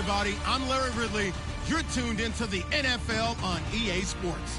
everybody. I'm Larry Ridley. You're tuned into the NFL on EA Sports.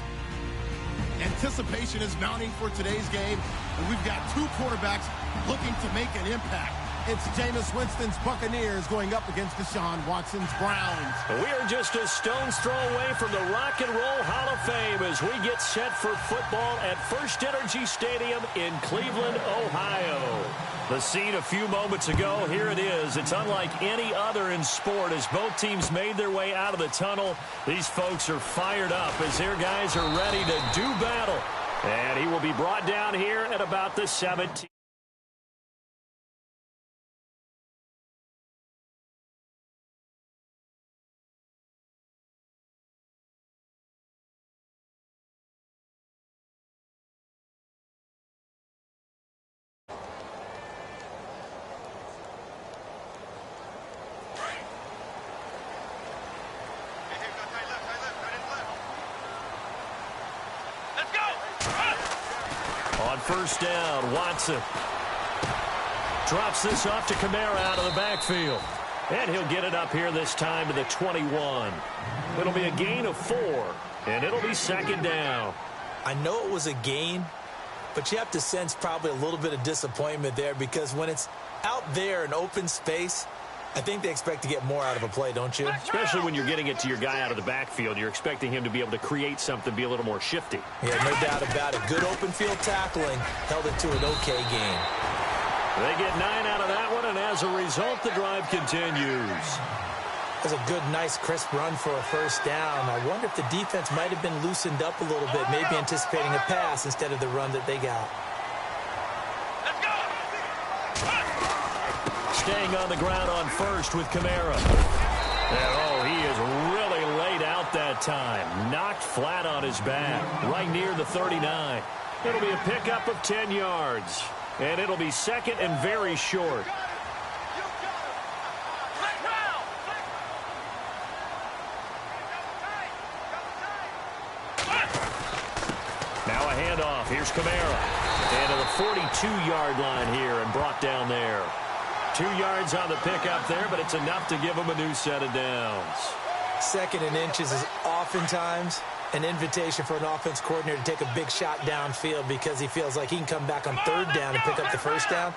Anticipation is mounting for today's game, and we've got two quarterbacks looking to make an impact. It's Jameis Winston's Buccaneers going up against Deshaun Watson's Browns. We are just a stone's throw away from the Rock and Roll Hall of Fame as we get set for football at First Energy Stadium in Cleveland, Ohio. The scene a few moments ago, here it is. It's unlike any other in sport as both teams made their way out of the tunnel. These folks are fired up as their guys are ready to do battle. And he will be brought down here at about the 17. On first down, Watson drops this off to Kamara out of the backfield. And he'll get it up here this time to the 21. It'll be a gain of 4, and it'll be second down. I know it was a gain, but you have to sense probably a little bit of disappointment there because when it's out there in open space, I think they expect to get more out of a play, don't you? Especially when you're getting it to your guy out of the backfield. You're expecting him to be able to create something, be a little more shifty. Yeah, no doubt about it. Good open field tackling held it to an okay game. They get 9 out of that one, and as a result, the drive continues. That's a good, nice, crisp run for a first down. I wonder if the defense might have been loosened up a little bit, maybe anticipating a pass instead of the run that they got. Staying on the ground on first with Kamara. And, oh, he is really laid out that time. Knocked flat on his back, right near the 39. It'll be a pickup of 10 yards. And it'll be second and very short. Now a handoff. Here's Kamara. And to the 42-yard line here and brought down there. 2 yards on the pickup there, but it's enough to give him a new set of downs. Second and inches is oftentimes an invitation for an offense coordinator to take a big shot downfield because he feels like he can come back on third down and pick up the first down.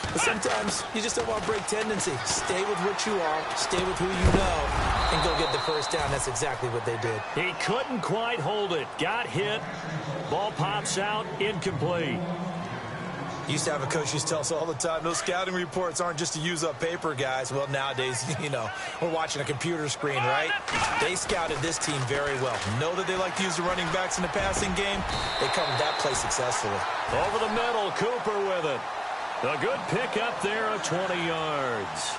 But sometimes you just don't want to break tendency. Stay with what you are, stay with who you know, and go get the first down. That's exactly what they did. He couldn't quite hold it. Got hit. Ball pops out. Incomplete. Used to have a coach used to tell us all the time, those scouting reports aren't just to use up paper, guys. Well, nowadays, you know, we're watching a computer screen, right? They scouted this team very well. Know that they like to use the running backs in the passing game. They covered that play successfully. Over the middle, Cooper with it. A good pickup there of 20 yards.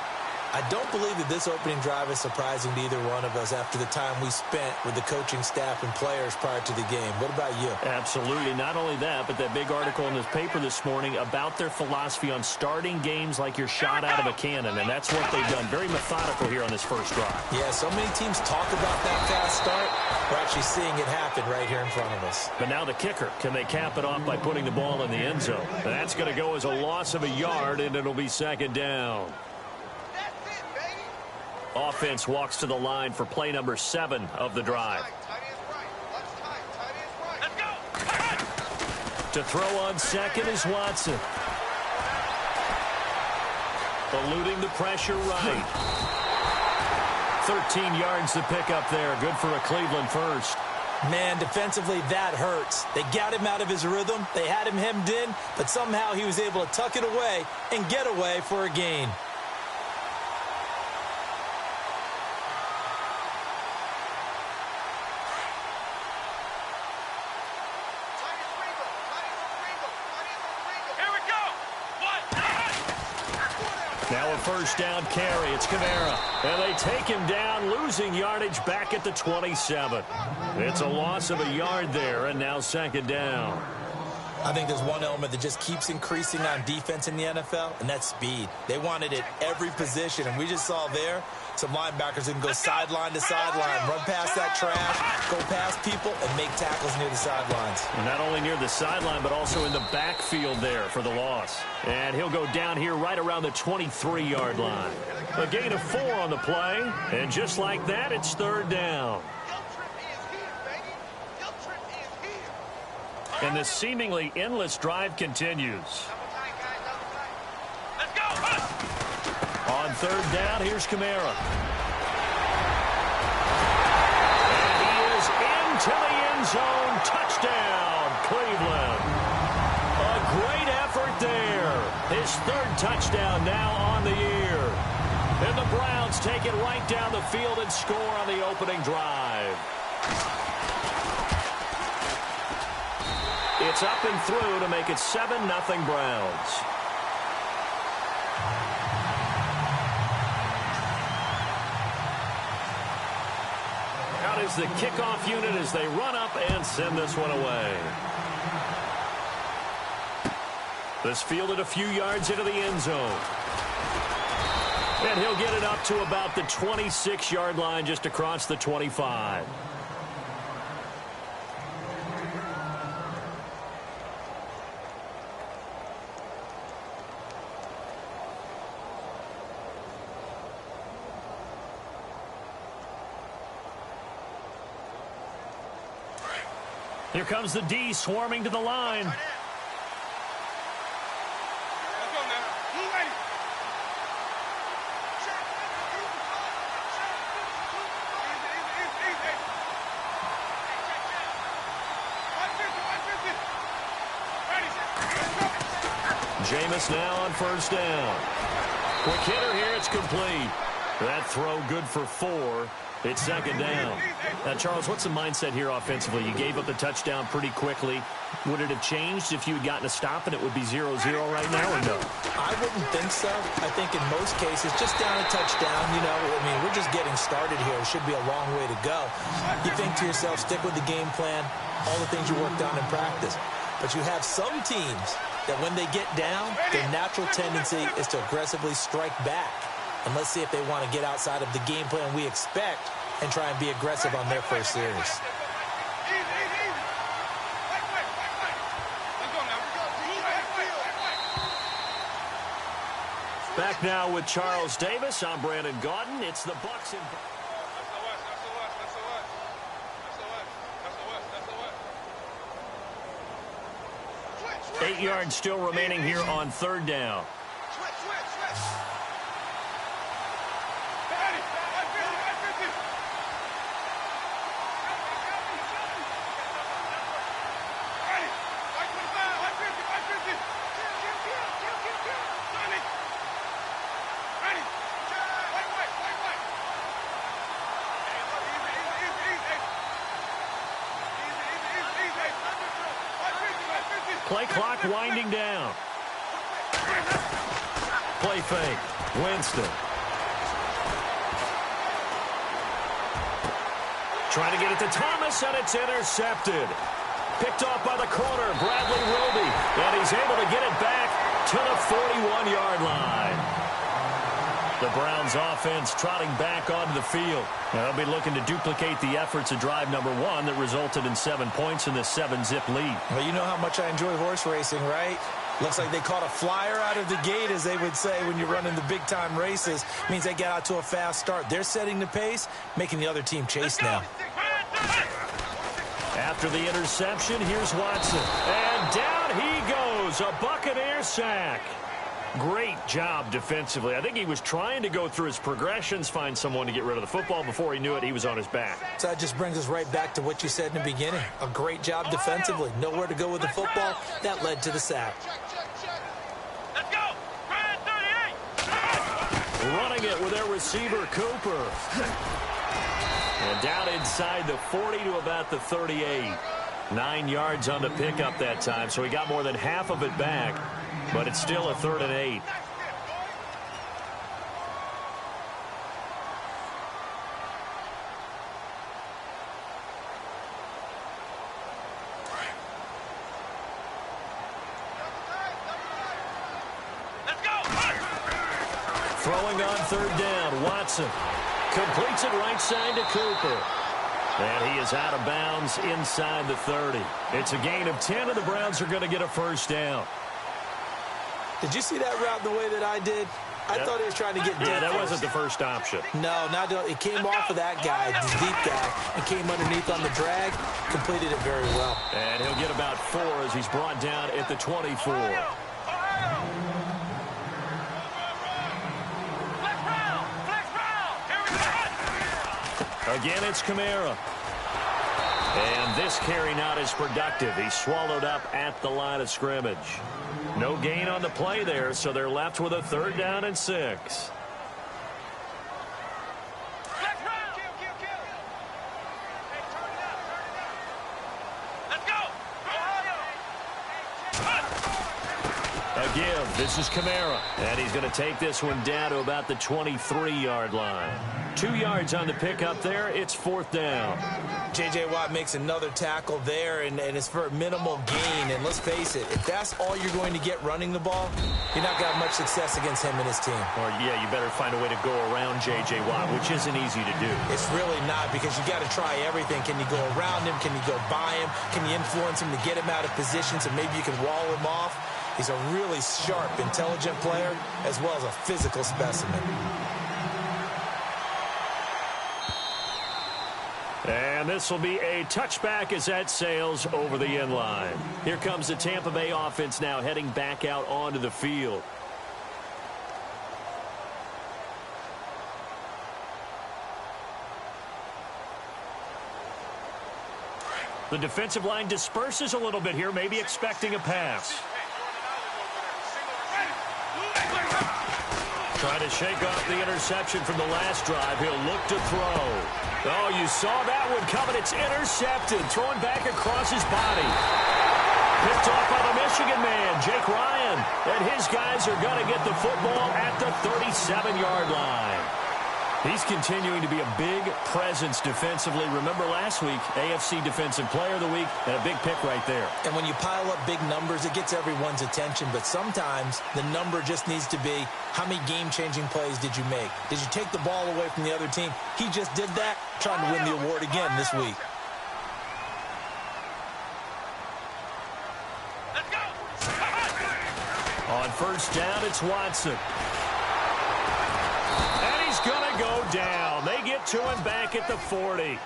I don't believe that this opening drive is surprising to either one of us after the time we spent with the coaching staff and players prior to the game. What about you? Absolutely. Not only that, but that big article in this paper this morning about their philosophy on starting games like you're shot out of a cannon, and that's what they've done. Very methodical here on this first drive. Yeah, so many teams talk about that fast start. We're actually seeing it happen right here in front of us. But now the kicker. Can they cap it off by putting the ball in the end zone? That's going to go as a loss of a yard, and it'll be second down. Offense walks to the line for play number 7 of the drive. To throw on second is Watson. Eluding the pressure right. 13 yards to pick up there. Good for a Cleveland first. Man, defensively, that hurts. They got him out of his rhythm. They had him hemmed in, but somehow he was able to tuck it away and get away for a gain. Now a first down carry. It's Kamara. And they take him down, losing yardage back at the 27. It's a loss of a yard there, and now second down. I think there's one element that just keeps increasing on defense in the NFL, and that's speed. They want it at every position, and we just saw there some linebackers who can go sideline to sideline, run past that trash, go past people, and make tackles near the sidelines. And not only near the sideline, but also in the backfield there for the loss. And he'll go down here right around the 23-yard line. A gain of 4 on the play, and just like that, it's third down. And the seemingly endless drive continues. On third down, here's Kamara. And he is into the end zone. Touchdown, Cleveland. A great effort there. His third touchdown now on the year. And the Browns take it right down the field and score on the opening drive. It's up and through to make it 7-0 Browns. Out is the kickoff unit as they run up and send this one away. This fielded a few yards into the end zone. And he'll get it up to about the 26-yard line just across the 25. Here comes the D swarming to the line. Jameis now on first down. Quick hitter here, it's complete. That throw good for 4. It's second down. Now, Charles, what's the mindset here offensively? You gave up the touchdown pretty quickly. Would it have changed if you had gotten a stop and it would be 0-0 right now, or no? I wouldn't think so. I think in most cases, just down a touchdown, you know, I mean, we're just getting started here. It should be a long way to go. You think to yourself, stick with the game plan, all the things you worked on in practice. But you have some teams that when they get down, their natural tendency is to aggressively strike back. And let's see if they want to get outside of the game plan we expect and try and be aggressive on their first series. Back now with Charles Davis. I'm Brandon Gaudin. It's the Bucs in... 8 yards still remaining here on third down. Play clock winding down. Play fake. Winston. Trying to get it to Thomas, and it's intercepted. Picked off by the corner, Bradley Roby. And he's able to get it back to the 41-yard line. The Browns offense trotting back onto the field. Now they'll be looking to duplicate the efforts of drive number 1 that resulted in 7 points in this 7-zip lead. Well, you know how much I enjoy horse racing, right? Looks like they caught a flyer out of the gate, as they would say when you're running the big-time races. Means they get out to a fast start. They're setting the pace, making the other team chase now. After the interception, here's Watson. And down he goes. A Buccaneer sack. Great job defensively. I think he was trying to go through his progressions, find someone to get rid of the football. Before he knew it, he was on his back. So that just brings us right back to what you said in the beginning. A great job defensively. Nowhere to go with the football. That led to the sack. Let's go. Running it with their receiver, Cooper. And down inside the 40 to about the 38. 9 yards on the pickup that time, so he got more than half of it back. But it's still a 3rd and 8. Throwing on third down, Watson. Completes it right side to Cooper. And he is out of bounds inside the 30. It's a gain of 10, and the Browns are going to get a first down. Did you see that route the way that I did? I thought he was trying to get deep. Yeah, that wasn't the first option. No, it came off of that guy, the deep guy, and came underneath on the drag, completed it very well. And he'll get about 4 as he's brought down at the 24. Again, it's Kamara. And this carry not as productive. He's swallowed up at the line of scrimmage. No gain on the play there, so they're left with a third down and 6. Again, this is Kamara. And he's going to take this one down to about the 23-yard line. 2 yards on the pickup there. It's 4th down. J.J. Watt makes another tackle there, and it's for a minimal gain. And let's face it, if that's all you're going to get running the ball, you're not going to have much success against him and his team. Or, yeah, you better find a way to go around J.J. Watt, which isn't easy to do. It's really not, because you got to try everything. Can you go around him? Can you go by him? Can you influence him to get him out of position so maybe you can wall him off? He's a really sharp, intelligent player, as well as a physical specimen. And this will be a touchback as that sails over the end line. Here comes the Tampa Bay offense now heading back out onto the field. The defensive line disperses a little bit here, maybe expecting a pass. Trying to shake off the interception from the last drive. He'll look to throw. Oh, you saw that one coming. It's intercepted. Thrown back across his body. Picked off by the Michigan man, Jake Ryan. And his guys are going to get the football at the 37-yard line. He's continuing to be a big presence defensively. Remember last week, AFC Defensive Player of the Week, and a big pick right there. And when you pile up big numbers, it gets everyone's attention. But sometimes the number just needs to be, how many game-changing plays did you make? Did you take the ball away from the other team? He just did that, trying to win the award again this week. Let's go! On first down, it's Watson. Going to go down. They get to him back at the 40.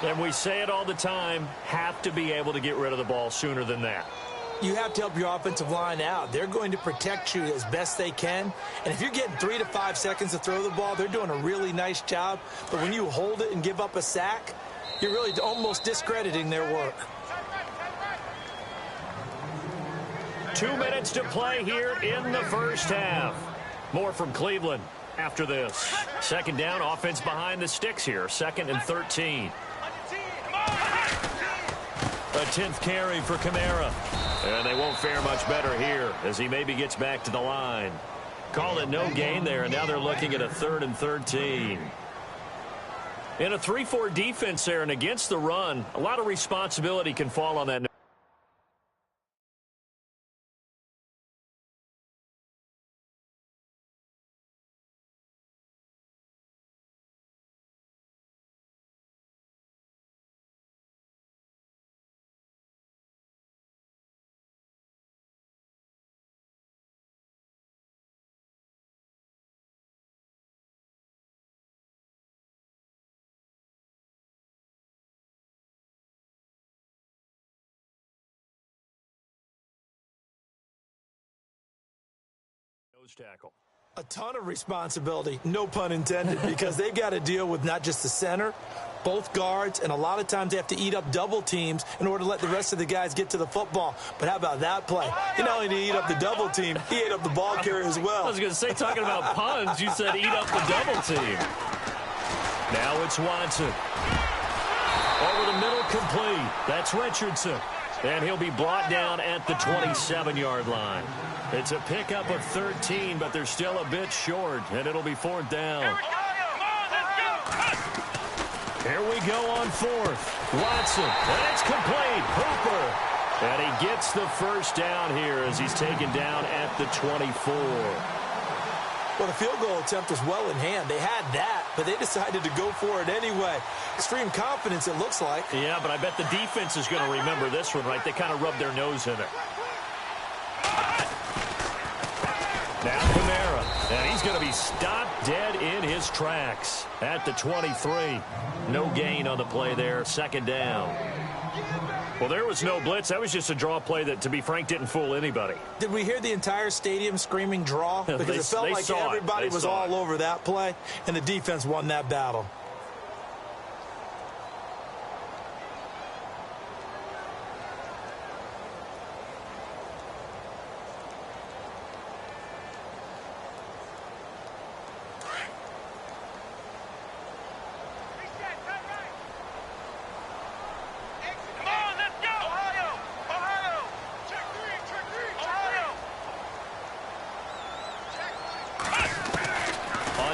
And we say it all the time, have to be able to get rid of the ball sooner than that. You have to help your offensive line out. They're going to protect you as best they can. And if you're getting 3 to 5 seconds to throw the ball, they're doing a really nice job. But when you hold it and give up a sack, you're really almost discrediting their work. 2 minutes to play here in the first half. More from Cleveland after this. Second down, offense behind the sticks here. 2nd and 13. A 10th carry for Kamara. And they won't fare much better here as he maybe gets back to the line. Call it no gain there, and now they're looking at a 3rd and 13. In a 3-4 defense there and against the run, a lot of responsibility can fall on that. Tackle. A ton of responsibility, no pun intended, because they've got to deal with not just the center, both guards, and a lot of times they have to eat up double teams in order to let the rest of the guys get to the football. But how about that play? He not only did he eat up the double team, he ate up the ball carrier as well. I was going to say, talking about puns, you said eat up the double team. Now it's Watson. Over the middle, complete. That's Richardson. And he'll be brought down at the 27-yard line. It's a pickup of 13, but they're still a bit short, and it'll be 4th down. Here we go on 4th. Watson, and it's complete. Hooper. And he gets the first down here as he's taken down at the 24. Well, Well, the field goal attempt was well in hand. They had that, but they decided to go for it anyway. Extreme confidence, it looks like. Yeah, but I bet the defense is going to remember this one, right? They kind of rubbed their nose in it. Now Kamara, and he's going to be stopped dead in his tracks at the 23. No gain on the play there, second down. Well, there was no blitz. That was just a draw play that, to be frank, didn't fool anybody. Did we hear the entire stadium screaming draw? Because it felt like everybody was all over that play, and the defense won that battle.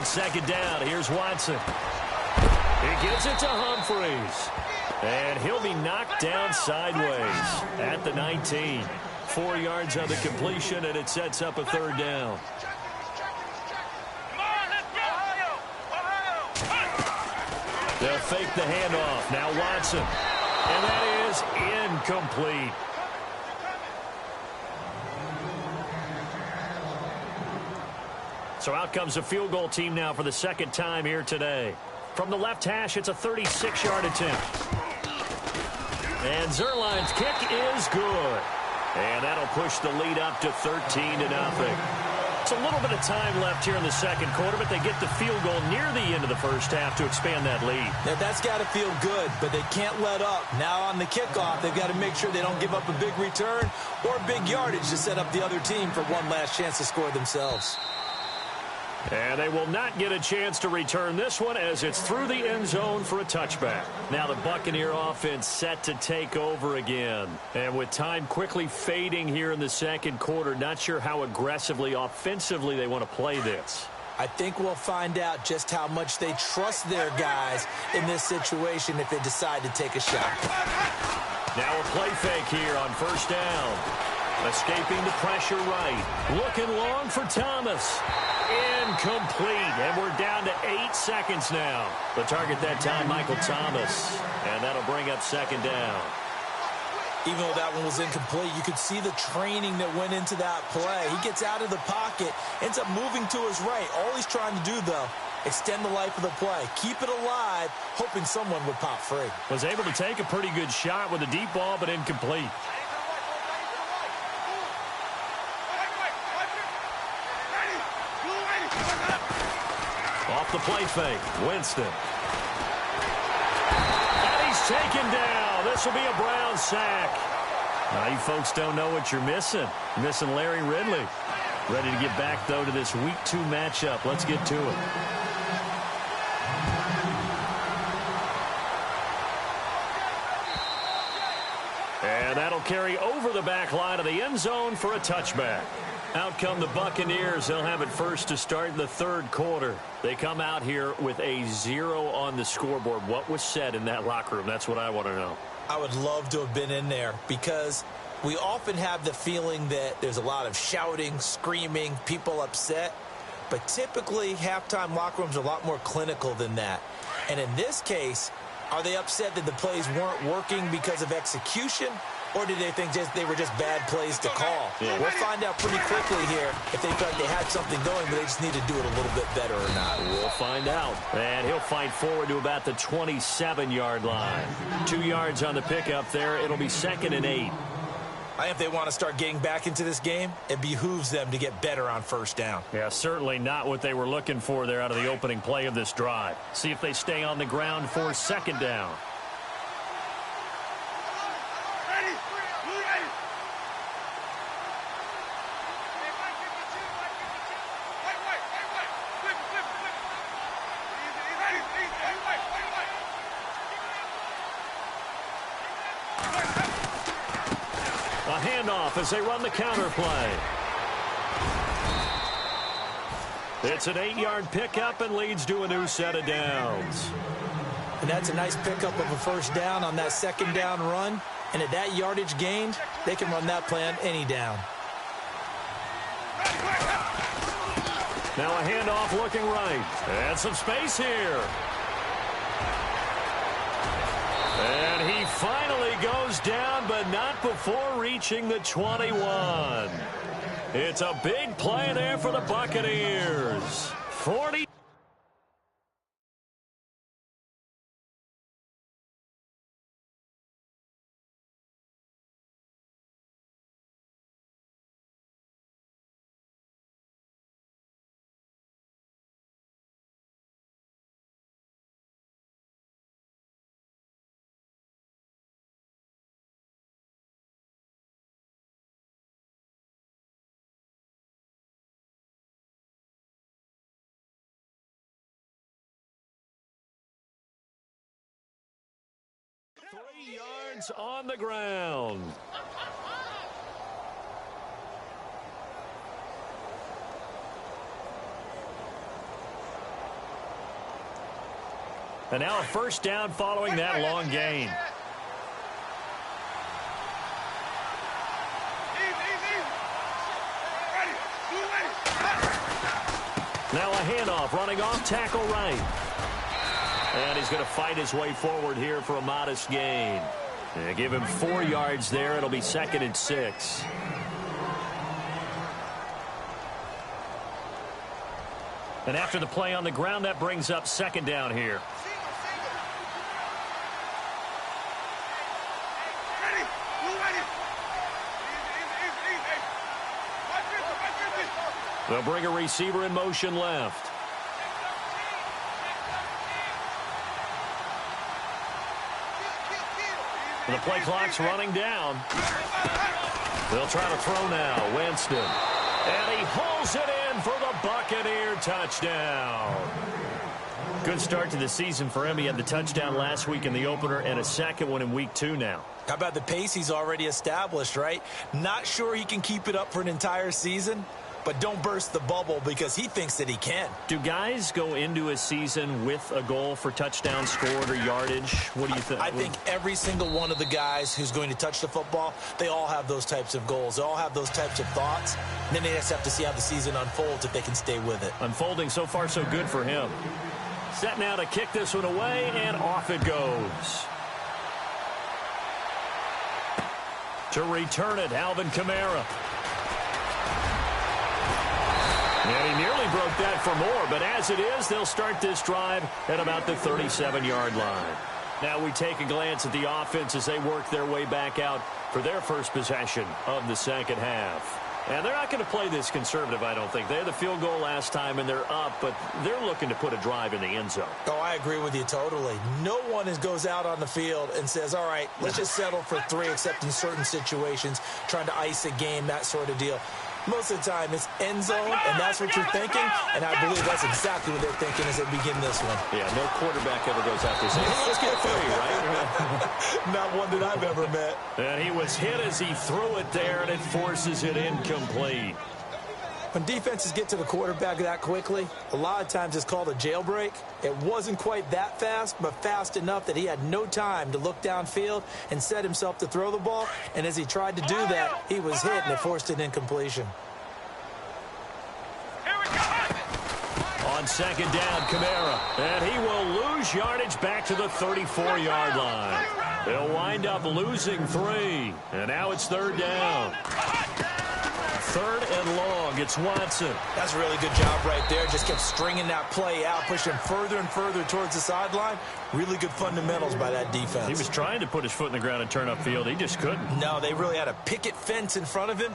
Second down, here's Watson. He gives it to Humphreys. And he'll be knocked down sideways at the 19. 4 yards on the completion, and it sets up a third down. They'll fake the handoff. Now Watson. And that is incomplete. So out comes the field goal team now for the second time here today. From the left hash, it's a 36-yard attempt. And Zerline's kick is good. And that'll push the lead up to 13-0. It's a little bit of time left here in the second quarter, but they get the field goal near the end of the first half to expand that lead. Now, that's got to feel good, but they can't let up. Now on the kickoff, they've got to make sure they don't give up a big return or big yardage to set up the other team for one last chance to score themselves. And they will not get a chance to return this one as it's through the end zone for a touchback. Now the Buccaneer offense set to take over again. And with time quickly fading here in the second quarter, not sure how aggressively, offensively they want to play this. I think we'll find out just how much they trust their guys in this situation if they decide to take a shot. Now a play fake here on first down. Escaping the pressure right. Looking long for Thomas. Incomplete, and we're down to 8 seconds now. The target that time, Michael Thomas, and that'll bring up second down. Even though that one was incomplete, you could see the training that went into that play. He gets out of the pocket, ends up moving to his right. All he's trying to do, though, extend the life of the play, keep it alive, hoping someone would pop free. Was able to take a pretty good shot with a deep ball, but incomplete. Off the play fake, Winston. And he's taken down. This will be a Brown sack. Now, you folks don't know what you're missing. You're missing Larry Ridley. Ready to get back, though, to this Week 2 matchup. Let's get to it. And that'll carry over the back line of the end zone for a touchback. Out come the Buccaneers. They'll have it first to start the third quarter. They come out here with a 0 on the scoreboard. What was said in that locker room? That's what I want to know. I would love to have been in there because we often have the feeling that there's a lot of shouting, screaming, people upset. But typically, halftime locker rooms are a lot more clinical than that. And in this case, are they upset that the plays weren't working because of execution? Or did they think they were just bad plays to call? Yeah. We'll find out pretty quickly here if they felt they had something going, but they just need to do it a little bit better or not. We'll find out. And he'll fight forward to about the 27-yard line. 2 yards on the pickup there. It'll be 2nd and 8. I think if they want to start getting back into this game, it behooves them to get better on first down. Yeah, certainly not what they were looking for there out of the opening play of this drive. See if they stay on the ground for second down. A handoff as they run the counter play. It's an 8-yard pickup and leads to a new set of downs. And that's a nice pickup of a first down on that second down run. And at that yardage gained, they can run that play on any down. Now a handoff looking right. And some space here. And he finally goes down, but not before reaching the 21. It's a big play there for the Buccaneers. 40. Three yards on the ground. And now a first down following that long gain. Now a handoff running off tackle right. And he's going to fight his way forward here for a modest gain. And give him 4 yards there. It'll be 2nd and 6. And after the play on the ground, that brings up 2nd down here. They'll bring a receiver in motion left. The play clock's running down. They'll try to throw now. Winston. And he hauls it in for the Buccaneer touchdown. Good start to the season for him. He had the touchdown last week in the opener and a second one in week 2 now. How about the pace he's already established, right? Not sure he can keep it up for an entire season, but don't burst the bubble because he thinks that he can. Do guys go into a season with a goal for touchdown scored or yardage? What do you think? I think every single one of the guys who's going to touch the football, they all have those types of goals. They all have those types of thoughts. And then they just have to see how the season unfolds if they can stay with it. Unfolding so far so good for him. Set now to kick this one away, and off it goes. To return it, Alvin Kamara. And he nearly broke that for more, but as it is, they'll start this drive at about the 37-yard line. Now we take a glance at the offense as they work their way back out for their first possession of the second half. And they're not going to play this conservative, I don't think. They had the field goal last time, and they're up, but they're looking to put a drive in the end zone. Oh, I agree with you totally. No one goes out on the field and says, all right, let's just settle for 3, except in certain situations, trying to ice a game, that sort of deal. Most of the time, it's end zone, and that's what you're thinking, and I believe that's exactly what they're thinking as they begin this one. Yeah, no quarterback ever goes out there saying, hey, let's get 3, right? Not one that I've ever met. And he was hit as he threw it there, and it forces it incomplete. When defenses get to the quarterback that quickly, a lot of times it's called a jailbreak. It wasn't quite that fast, but fast enough that he had no time to look downfield and set himself to throw the ball. And as he tried to do that, he was hit, and it forced an incompletion. On second down, Kamara. And he will lose yardage back to the 34-yard line. They'll wind up losing 3. And now it's 3rd down. 3rd and long. It's Watson. That's a really good job right there. Just kept stringing that play out, pushing further and further towards the sideline. Really good fundamentals by that defense. He was trying to put his foot in the ground and turn upfield. He just couldn't. No, they really had a picket fence in front of him.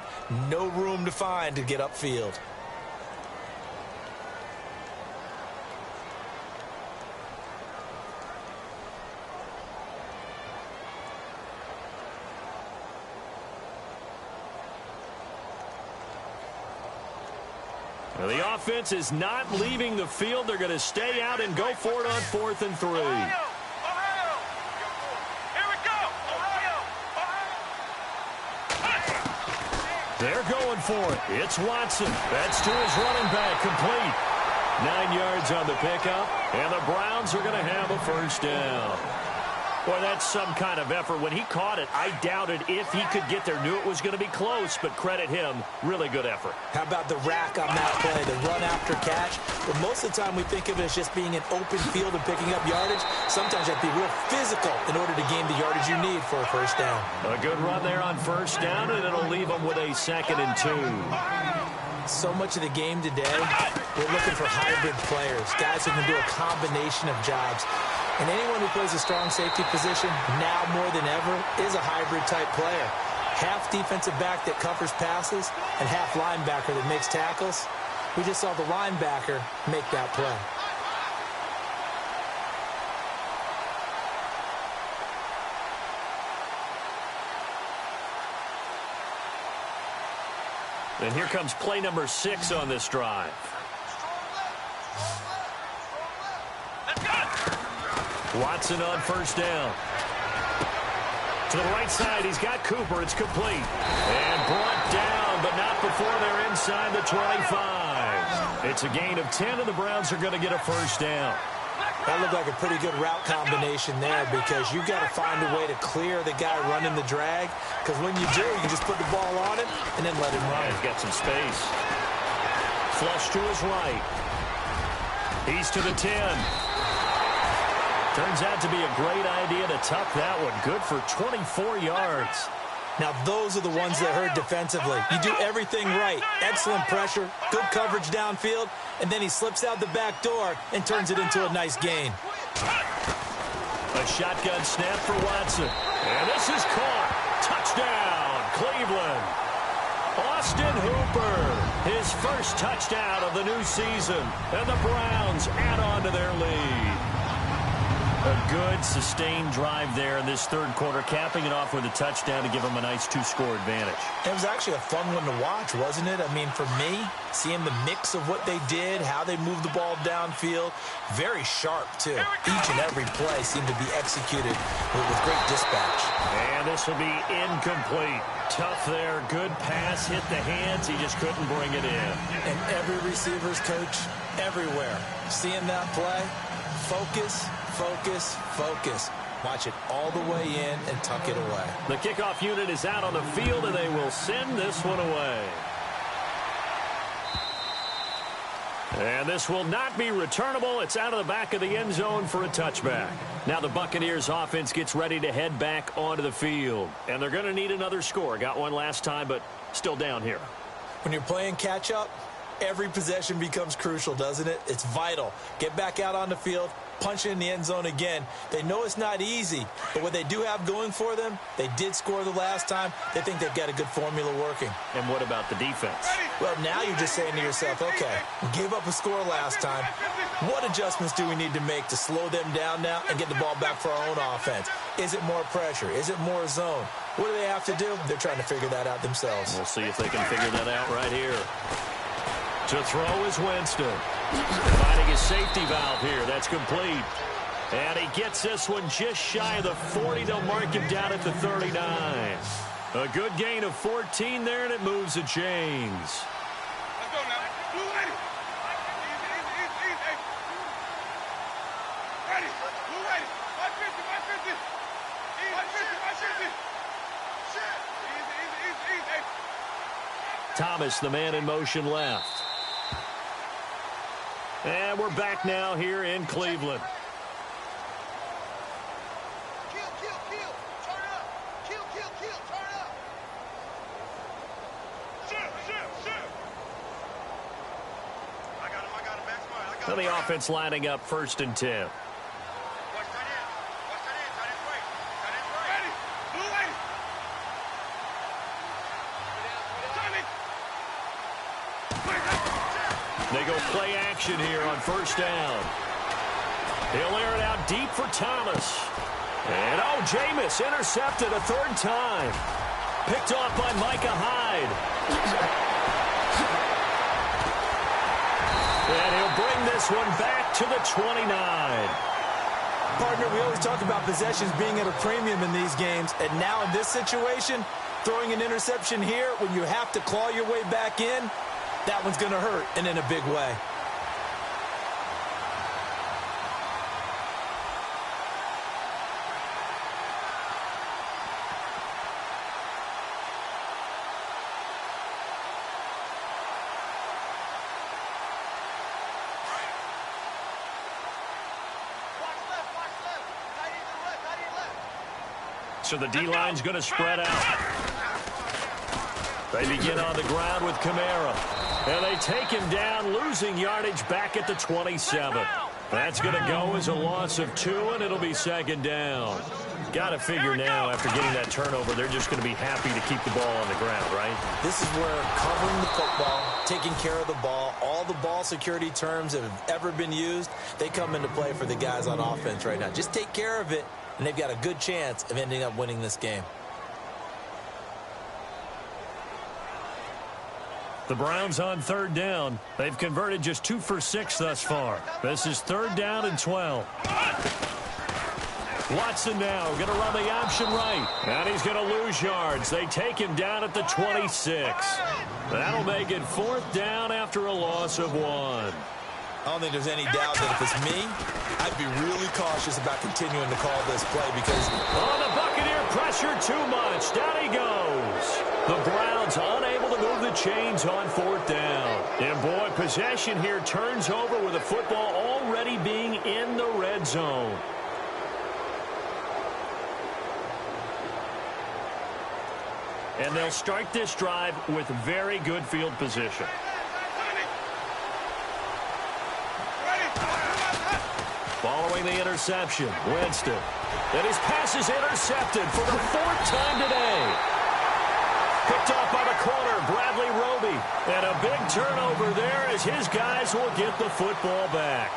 No room to find to get upfield. The offense is not leaving the field. They're going to stay out and go for it on 4th and 3. Ohio! Here we go! Ohio! They're going for it. It's Watson. That's to his running back, complete. 9 yards on the pickup, and the Browns are going to have a first down. Boy, that's some kind of effort. When he caught it, I doubted if he could get there. Knew it was going to be close, but credit him. Really good effort. How about the rack on that play, the run after catch? But most of the time we think of it as just being an open field and picking up yardage. Sometimes you have to be real physical in order to gain the yardage you need for a first down. A good run there on first down, and it'll leave them with a 2nd and 2. So much of the game today, we're looking for hybrid players, guys who can do a combination of jobs. And anyone who plays a strong safety position, now more than ever, is a hybrid-type player. Half defensive back that covers passes and half linebacker that makes tackles. We just saw the linebacker make that play. And here comes play number 6 on this drive. Watson on first down. To the right side, he's got Cooper. It's complete. And brought down, but not before they're inside the 25. It's a gain of 10, and the Browns are going to get a first down. That looked like a pretty good route combination there because you've got to find a way to clear the guy running the drag, because when you do, you can just put the ball on him and then let him run. Yeah, he's got some space. Flush to his right. He's to the 10. Turns out to be a great idea to tuck that one. Good for 24 yards. Now, those are the ones that hurt defensively. You do everything right. Excellent pressure, good coverage downfield, and then he slips out the back door and turns it into a nice gain. A shotgun snap for Watson. And this is caught. Touchdown, Cleveland. Austin Hooper, his first touchdown of the new season. And the Browns add on to their lead. A good, sustained drive there in this third quarter, capping it off with a touchdown to give them a nice 2-score advantage. It was actually a fun one to watch, wasn't it? I mean, for me, seeing the mix of what they did, how they moved the ball downfield, very sharp, too. Each and every play seemed to be executed with great dispatch. And this will be incomplete. Tough there, good pass, hit the hands, he just couldn't bring it in. And every receiver's coach, everywhere, seeing that play, focus, focus, focus. Watch it all the way in and tuck it away. The kickoff unit is out on the field, and they will send this one away. And this will not be returnable. It's out of the back of the end zone for a touchback. Now the Buccaneers offense gets ready to head back onto the field. And they're going to need another score. Got one last time, but still down here. When you're playing catch-up, every possession becomes crucial, doesn't it? It's vital. Get back out on the field, punch it in the end zone again. They know it's not easy, but what they do have going for them, they did score the last time. They think they've got a good formula working. And what about the defense? Well, now you're just saying to yourself, okay, we gave up a score last time. What adjustments do we need to make to slow them down now and get the ball back for our own offense? Is it more pressure? Is it more zone? What do they have to do? They're trying to figure that out themselves. We'll see if they can figure that out right here. To throw is Winston. Finding his safety valve here. That's complete. And he gets this one just shy of the 40. They'll mark him down at the 39. A good gain of 14 there, and it moves the chains. Let's go now. Blue ready. Easy. Ready. Blue ready. 150. Easy. Thomas, the man in motion left. And we're back now here in Cleveland. Kill. Turn up. Kill. Turn up. Shoot. I got him. Back smart. Now the offense lining up 1st and 10. Watch that in. Tight end right. Ready. Blue ready. They go play action here on 1st down. He'll air it out deep for Thomas. And, Jameis intercepted a 3rd time. Picked off by Micah Hyde. And he'll bring this one back to the 29. Partner, we always talk about possessions being at a premium in these games. And now in this situation, throwing an interception here when you have to claw your way back in, that one's going to hurt, and in a big way. So the D-line's going to spread out. They begin on the ground with Kamara. And they take him down, losing yardage back at the 27. That's going to go as a loss of 2, and it'll be second down. Got to figure now, after getting that turnover, they're just going to be happy to keep the ball on the ground, right? This is where covering the football, taking care of the ball, all the ball security terms that have ever been used, they come into play for the guys on offense right now. Just take care of it, and they've got a good chance of ending up winning this game. The Browns on third down. They've converted just 2 for 6 thus far. This is third down and 12. Watson now going to run the option right. And he's going to lose yards. They take him down at the 26. That'll make it fourth down after a loss of 1. I don't think there's any doubt that if it's me, I'd be really cautious about continuing to call this play because... Oh, the Buccaneer pressure too much. Down he goes. The Browns unable to move the chains on fourth down. And, boy, possession here turns over with the football already being in the red zone. And they'll start this drive with very good field position. Following the interception, Winston. And his pass is intercepted for the 4th time today. Picked off by the corner, Bradley Roby. And a big turnover there as his guys will get the football back.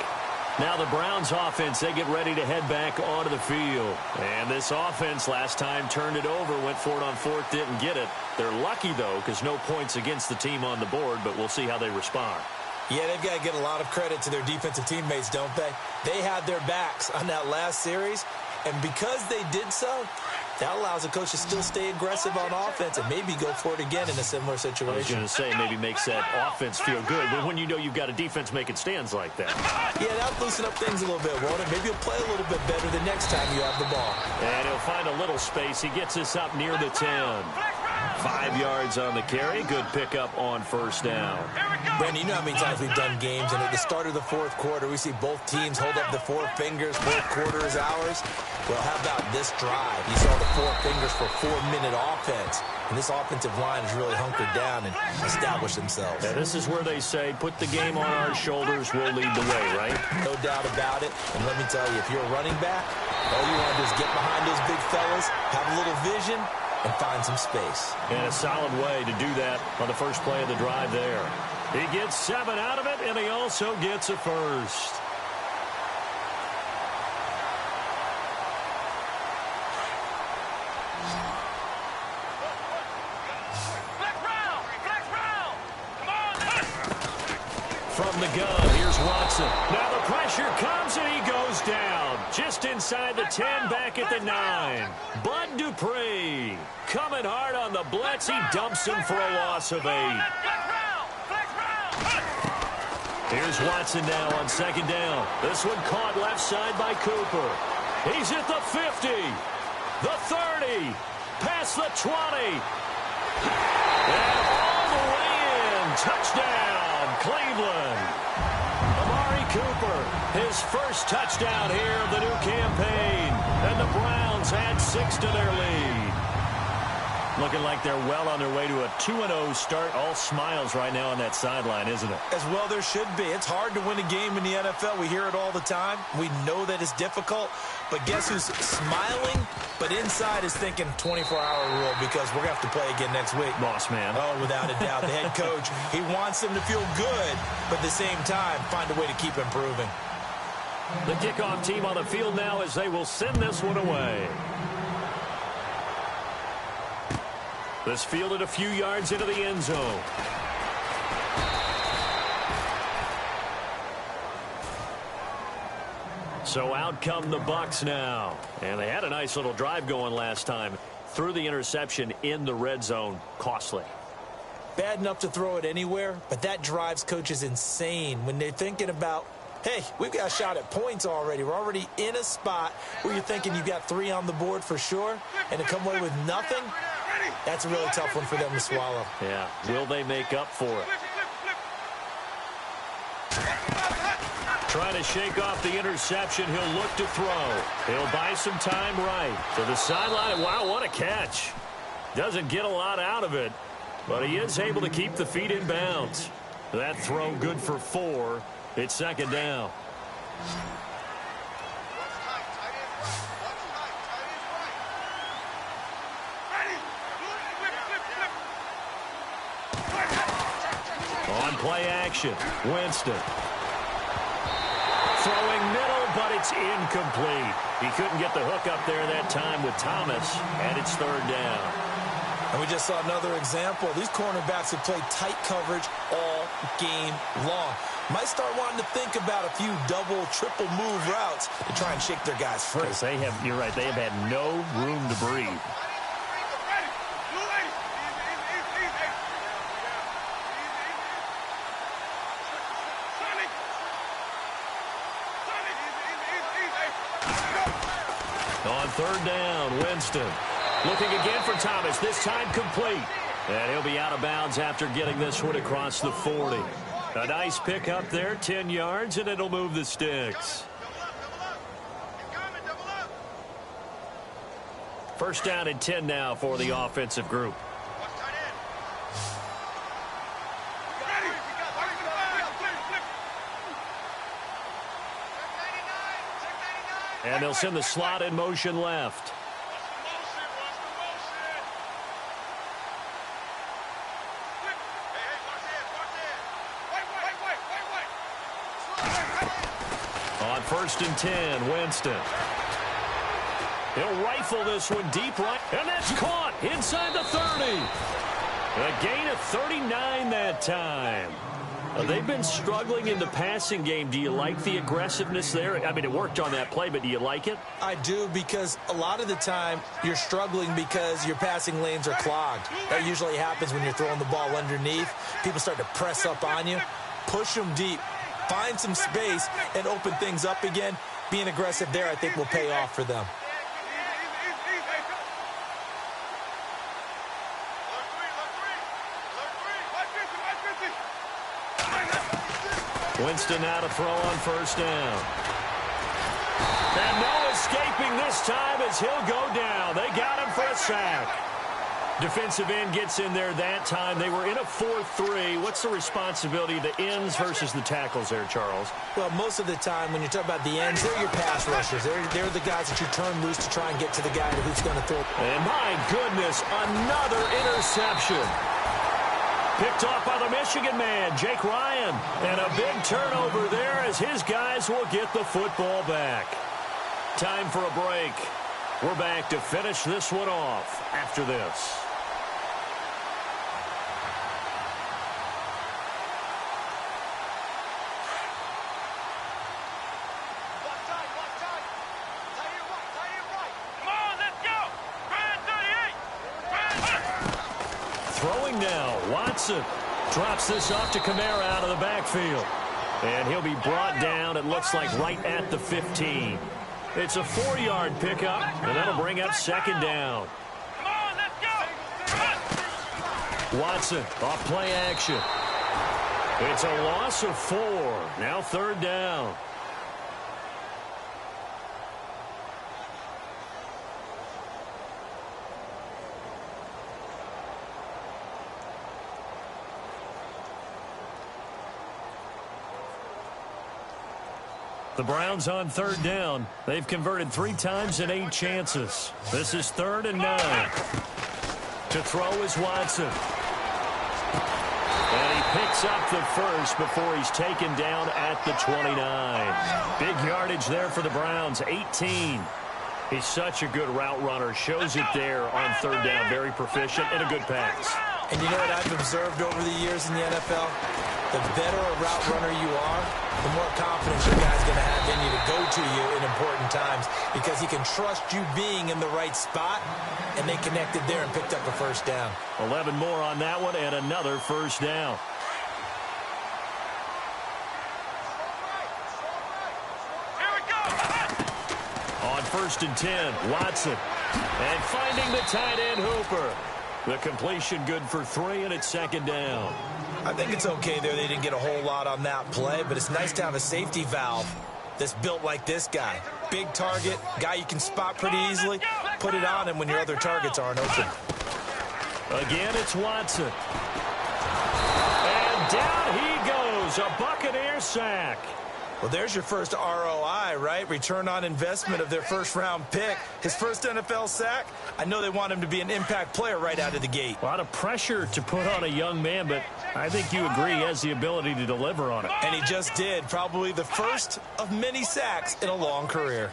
Now the Browns offense, they get ready to head back onto the field. And this offense last time turned it over, went for it on 4th, didn't get it. They're lucky, though, because no points against the team on the board, but we'll see how they respond. Yeah, they've got to get a lot of credit to their defensive teammates, don't they? They had their backs on that last series, and because they did so, that allows the coach to still stay aggressive on offense and maybe go for it again in a similar situation. I was going to say maybe makes that offense feel good, but when you know you've got a defense making stands like that. Yeah, that'll loosen up things a little bit, won't it? Maybe he'll play a little bit better the next time you have the ball. And he'll find a little space. He gets us up near the 10. 5 yards on the carry. Good pickup on first down. Brandon, you know how many times we've done games, and at the start of the 4th quarter, we see both teams hold up the 4 fingers, 4th quarter is ours. Well, how about this drive? You saw the 4 fingers for 4-minute offense, and this offensive line has really hunkered down and established themselves. Yeah, this is where they say, put the game on our shoulders, we'll lead the way, right? No doubt about it, and let me tell you, if you're a running back, all you want to do is get behind those big fellas, have a little vision, and find some space. And a solid way to do that on the first play of the drive there. He gets 7 out of it, and he also gets a first. From the gun, here's Watson. Now the pressure comes, and he goes down. Just inside the 10, back at the 9. Bud Dupree coming hard on the blitz. He dumps him for a loss of 8. Here's Watson now on second down. This one caught left side by Cooper. He's at the 50, the 30, past the 20. And all the way in. Touchdown, Cleveland. Amari Cooper, his first touchdown here of the new campaign. And the Browns add 6 to their lead. Looking like they're well on their way to a 2-0 start. All smiles right now on that sideline, isn't it? As well there should be. It's hard to win a game in the NFL. We hear it all the time. We know that it's difficult. But guess who's smiling, but inside is thinking 24-hour rule because we're going to have to play again next week. Boss man. Oh, without a doubt. The head coach, he wants them to feel good, but at the same time, find a way to keep improving. The kickoff team on the field now as they will send this one away. This fielded a few yards into the end zone. So out come the Bucs now. And they had a nice little drive going last time. Threw the interception in the red zone. Costly. Bad enough to throw it anywhere, but that drives coaches insane when they're thinking about, hey, we've got a shot at points already. We're already in a spot where you're thinking you've got 3 on the board for sure, and to come away with nothing, that's a really tough one for them to swallow. Yeah. Will they make up for it? Trying to shake off the interception. He'll look to throw. He'll buy some time right to the sideline. Wow, what a catch. Doesn't get a lot out of it, but he is able to keep the feet in bounds. That throw good for 4. It's second down. On play action, Winston. Throwing middle, but it's incomplete. He couldn't get the hook up there that time with Thomas, and it's third down. And we just saw another example. These cornerbacks have played tight coverage all game long. Might start wanting to think about a few double, triple move routes to try and shake their guys free. You're right, they have had no room to breathe. On third down, Winston. Looking again for Thomas, this time complete. And he'll be out of bounds after getting this one across the 40. A nice pick up there, 10 yards, and it'll move the sticks. First down and 10 now for the offensive group. And they'll send the slot in motion left. On first and 10, Winston. He'll rifle this one deep right, and that's caught inside the 30. A gain of 39 that time. They've been struggling in the passing game. Do you like the aggressiveness there? I mean, it worked on that play, but do you like it? I do, because a lot of the time you're struggling because your passing lanes are clogged. That usually happens when you're throwing the ball underneath. People start to press up on you. Push them deep. Find some space and open things up again. Being aggressive there, I think, will pay off for them. Winston now to throw on first down. And no escaping this time as he'll go down. They got him for a sack. Defensive end gets in there that time. They were in a 4-3. What's the responsibility of the ends versus the tackles there, Charles? Well, most of the time when you talk about the ends, they're your pass rushers. They're the guys that you turn loose to try and get to the guy who's going to throw. And my goodness, another interception. Picked off by the Michigan man, Jake Ryan. And a big turnover there as his guys will get the football back. Time for a break. We're back to finish this one off after this. Throwing now, Watson drops this off to Kamara out of the backfield. And he'll be brought down, it looks like, right at the 15. It's a 4-yard pickup, and that'll bring up second down. Watson off play action. It's a loss of 4. Now third down. The Browns on third down. They've converted 3 times in 8 chances. This is 3rd and 9. To throw is Watson. And he picks up the first before he's taken down at the 29. Big yardage there for the Browns, 18. He's such a good route runner. Shows it there on third down. Very proficient and a good pass. And you know what I've observed over the years in the NFL? The better a route runner you are, the more confidence your guy's going to have in you to go to you in important times, because he can trust you being in the right spot, and they connected there and picked up a first down. 11 more on that one and another first down. Here we go. On first and 10, Watson. And finding the tight end Hooper. The completion good for 3, and it's second down. I think it's okay there. They didn't get a whole lot on that play, but it's nice to have a safety valve that's built like this guy. Big target, guy you can spot pretty easily. Put it on him when your other targets aren't open. Again, it's Watson. And down he goes, a Buccaneer sack. Well, there's your first ROI, right? Return on investment of their first-round pick. His first NFL sack, I know they want him to be an impact player right out of the gate. A lot of pressure to put on a young man, but I think you agree he has the ability to deliver on it. And he just did. Probably the first of many sacks in a long career.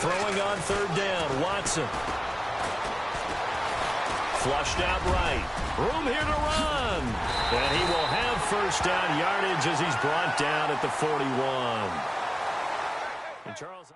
Throwing on third down, Watson. Flushed out right. Room here to run. And he will have first down yardage as he's brought down at the 41. And Charles...